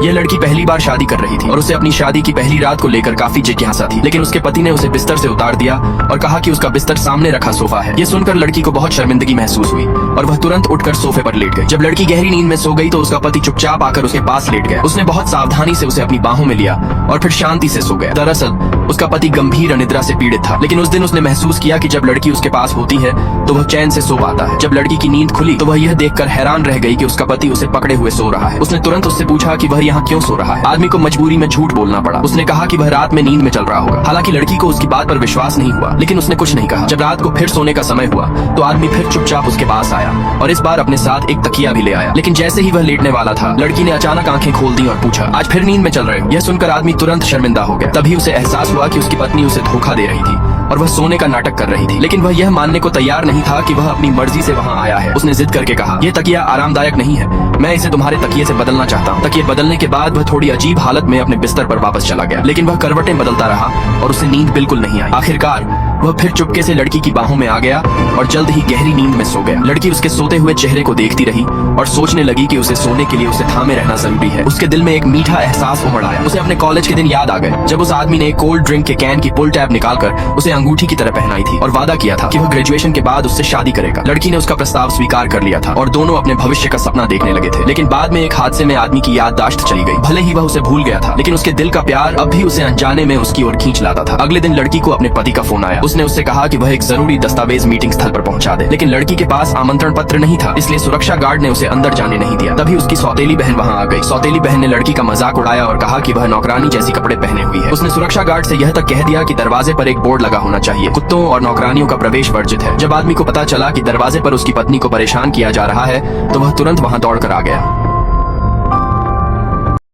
यह लड़की पहली बार शादी कर रही थी और उसे अपनी शादी की पहली रात को लेकर काफी जिज्ञासा थी, लेकिन उसके पति ने उसे बिस्तर से उतार दिया और कहा कि उसका बिस्तर सामने रखा सोफा है। ये सुनकर लड़की को बहुत शर्मिंदगी महसूस हुई और वह तुरंत उठकर सोफे पर लेट गई। जब लड़की गहरी नींद में सो गई तो उसका पति चुपचाप आकर उसके पास लेट गया। उसने बहुत सावधानी से उसे अपनी बाहों में लिया और फिर शांति से सो गया। दरअसल उसका पति गंभीर अनिद्रा से पीड़ित था, लेकिन उस दिन उसने महसूस किया कि जब लड़की उसके पास होती है तो वह चैन से सो पाता है। जब लड़की की नींद खुली तो वह यह देखकर हैरान रह गई कि उसका पति उसे पकड़े हुए सो रहा है। उसने तुरंत उससे पूछा कि वह यहाँ क्यों सो रहा है। आदमी को मजबूरी में झूठ बोलना पड़ा। उसने कहा कि वह रात में नींद में चल रहा होगा। हालांकि लड़की को उसकी बात पर विश्वास नहीं हुआ, लेकिन उसने कुछ नहीं कहा। जब रात को फिर सोने का समय हुआ तो आदमी फिर चुपचाप उसके पास आया और इस बार अपने साथ एक तकिया भी ले आया। लेकिन जैसे ही वह लेटने वाला था, लड़की ने अचानक आंखें खोल दी और पूछा, आज फिर नींद में चल रहे हो? यह सुनकर आदमी तुरंत शर्मिंदा हो गया। तभी उसे एहसास हुआ कि उसकी पत्नी उसे धोखा दे रही थी और वह सोने का नाटक कर रही थी, लेकिन वह यह मानने को तैयार नहीं था कि वह अपनी मर्जी से वहाँ आया है। उसने जिद करके कहा, यह तकिया आरामदायक नहीं है, मैं इसे तुम्हारे तकिए से बदलना चाहता हूँ। तकिए बदलने के बाद वह थोड़ी अजीब हालत में अपने बिस्तर पर वापस चला गया, लेकिन वह करवटें बदलता रहा और उसे नींद बिल्कुल नहीं आई। आखिरकार वह फिर चुपके से लड़की की बाहों में आ गया और जल्द ही गहरी नींद में सो गया। लड़की उसके सोते हुए चेहरे को देखती रही और सोचने लगी कि उसे सोने के लिए उसे थामे रहना जरूरी है। उसके दिल में एक मीठा एहसास उमड़ आया। उसे अपने कॉलेज के दिन याद आ गए जब उस आदमी ने एक कोल्ड ड्रिंक के कैन की पुल टैब निकालकर उसे अंगूठी की तरह पहनाई थी और वादा किया था कि वह ग्रेजुएशन के बाद उससे शादी करेगा। लड़की ने उसका प्रस्ताव स्वीकार कर लिया था और दोनों अपने भविष्य का सपना देखने लगे थे। लेकिन बाद में एक हादसे में आदमी की याददाश्त चली गई। भले ही वह उसे भूल गया था, लेकिन उसके दिल का प्यार अब भी उसे अनजाने में उसकी ओर खींच लाता था। अगले दिन लड़की को अपने पति का फोन आया। उसने उससे कहा कि वह एक जरूरी दस्तावेज मीटिंग स्थल पर पहुंचा दे, लेकिन लड़की के पास आमंत्रण पत्र नहीं था, इसलिए सुरक्षा गार्ड ने उसे अंदर जाने नहीं दिया। तभी उसकी सौतेली बहन वहां आ गई। सौतेली बहन ने लड़की का मजाक उड़ाया और कहा कि वह नौकरानी जैसी कपड़े पहने हुई है। उसने सुरक्षा गार्ड से यह तक कह दिया कि दरवाजे पर एक बोर्ड लगा होना चाहिए, कुत्तों और नौकरानियों का प्रवेश वर्जित है। जब आदमी को पता चला कि दरवाजे पर उसकी पत्नी को परेशान किया जा रहा है तो वह तुरंत वहां दौड़कर आ गया।